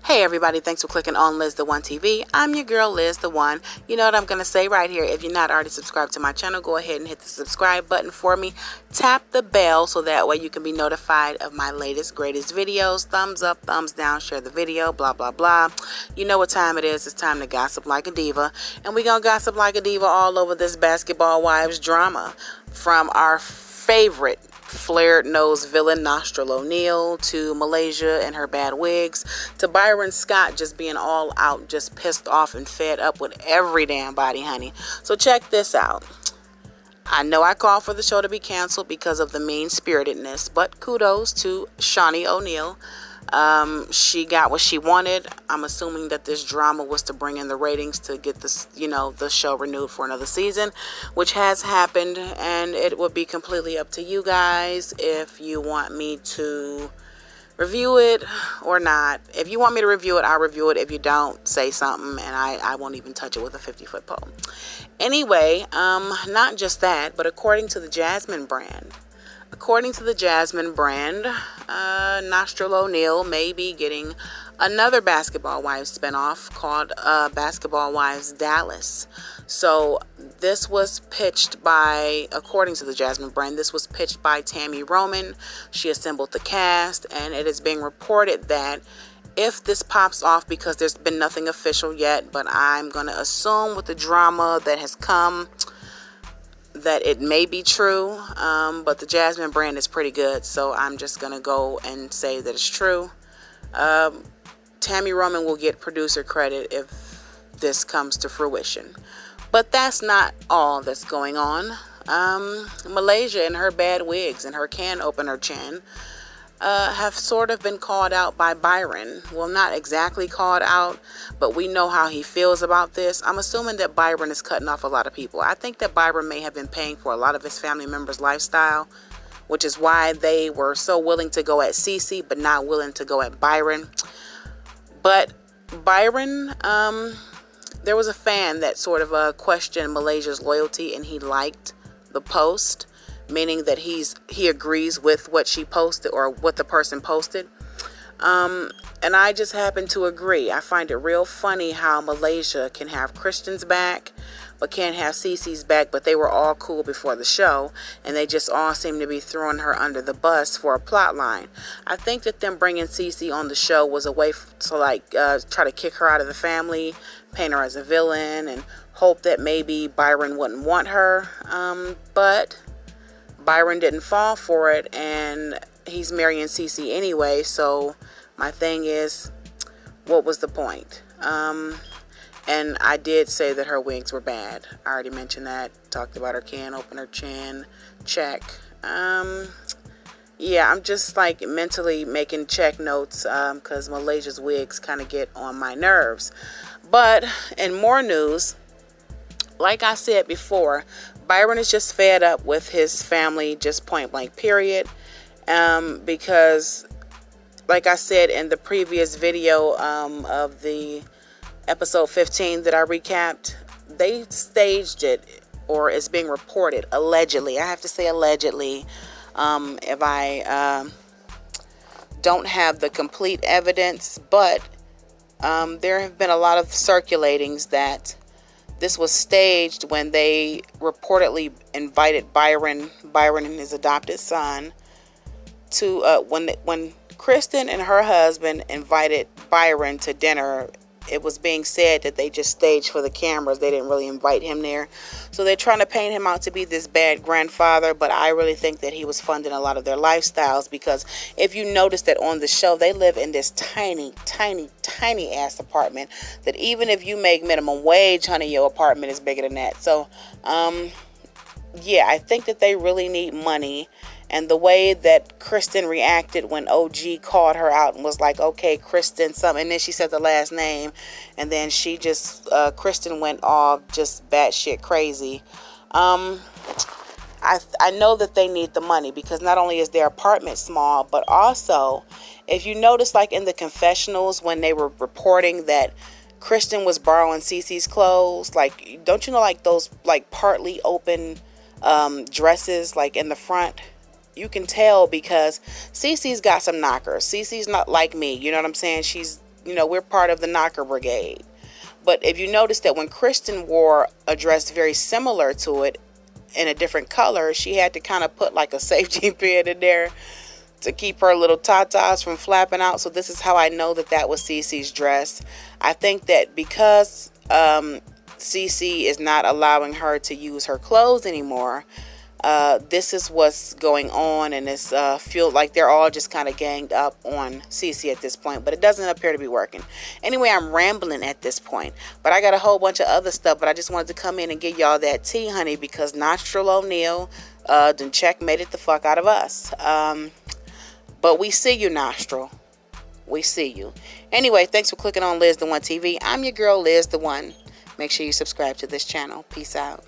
Hey everybody, thanks for clicking on Liz the One TV. I'm your girl Liz the One. You know what I'm going to say right here. If you're not already subscribed to my channel, go ahead and hit the subscribe button for me. Tap the bell so that way you can be notified of my latest, greatest videos. Thumbs up, thumbs down, share the video, blah, blah, blah. You know what time it is. It's time to gossip like a diva. And we're going to gossip like a diva all over this Basketball Wives drama. From our favorite flared nose villain Nostril O'Neal, to Malaysia and her bad wigs, to Byron Scott just being all out, just pissed off and fed up with every damn body, honey. So check this out. I know I called for the show to be canceled because of the mean-spiritedness, but kudos to Shaunie O'Neal. She got what she wanted. I'm assuming that this drama was to bring in the ratings to get this, the show renewed for another season, which has happened, and it will be completely up to you guys if you want me to review it or not. If you want me to review it, I'll review it. If you don't, say something and I won't even touch it with a 50-foot pole. Anyway, not just that, but according to the Jasmine brand, Nostril O'Neal may be getting another Basketball Wives spinoff called Basketball Wives Dallas. So this was pitched by, according to the Jasmine brand, this was pitched by Tammy Roman. She assembled the cast, and it is being reported that if this pops off, because there's been nothing official yet, but I'm going to assume with the drama that has come that it may be true, but the Jasmine brand is pretty good, so I'm just going to go and say that it's true. Tammy Roman will get producer credit if this comes to fruition. But that's not all that's going on. Malaysia and her bad wigs and her can opener chin have sort of been called out by Byron. Well, not exactly called out, but we know how he feels about this. I'm assuming that Byron is cutting off a lot of people. I think that Byron may have been paying for a lot of his family members' lifestyle, which is why they were so willing to go at Cece, but not willing to go at Byron. But Byron, there was a fan that sort of questioned Malaysia's loyalty, and he liked the post, meaning that he agrees with what she posted or what the person posted. And I just happen to agree. I find it real funny how Malaysia can have Christian's back, but can't have Cece's back, but they were all cool before the show, and they just all seem to be throwing her under the bus for a plot line. I think that them bringing Cece on the show was a way to try to kick her out of the family, paint her as a villain, and hope that maybe Byron wouldn't want her. But Byron didn't fall for it, and he's marrying Cece anyway, so my thing is, what was the point? And I did say that her wigs were bad. I already mentioned that. Talked about her can opener chin. Check. Yeah, I'm just like mentally making check notes because Malaysia's wigs kind of get on my nerves. But in more news, like I said before, Byron is just fed up with his family, just point blank, period. Because, like I said in the previous video of the episode 15 that I recapped, they staged it, or it's being reported, allegedly. I have to say allegedly. If I don't have the complete evidence, but there have been a lot of circulatings that this was staged when they reportedly invited Byron and his adopted son to when Kristen and her husband invited Byron to dinner. It was being said that they just staged for the cameras. They didn't really invite him there. So they're trying to paint him out to be this bad grandfather, but I really think that he was funding a lot of their lifestyles, because if you notice that on the show, they live in this tiny, tiny, tiny ass apartment that even if you make minimum wage, honey, your apartment is bigger than that. So, yeah, I think that they really need money. And the way that Kristen reacted when OG called her out and was like, okay, Kristen, something. And then she said the last name. And then she just, Kristen went all just batshit crazy. I know that they need the money, because not only is their apartment small, but also, if you notice, like in the confessionals, when they were reporting that Kristen was borrowing Cece's clothes, like, don't you know, like those, like, partly open dresses, like in the front? You can tell because Cece's got some knockers. Cece's not like me. You know what I'm saying? She's you know, we're part of the knocker brigade. But if you notice that when Kristen wore a dress very similar to it in a different color, she had to kind of put like a safety pin in there to keep her little tatas from flapping out. So this is how I know that that was Cece's dress. I think that because Cece is not allowing her to use her clothes anymore, this is what's going on, and it's feel like they're all just kind of ganged up on Cece at this point, but it doesn't appear to be working. Anyway, I'm rambling at this point, but I got a whole bunch of other stuff, but I just wanted to come in and give y'all that tea, honey, because Nostril O'Neal done checkmated the fuck out of us. But we see you, Nostril. We see you. Anyway, thanks for clicking on Liz the One TV. I'm your girl, Liz the One. Make sure you subscribe to this channel. Peace out.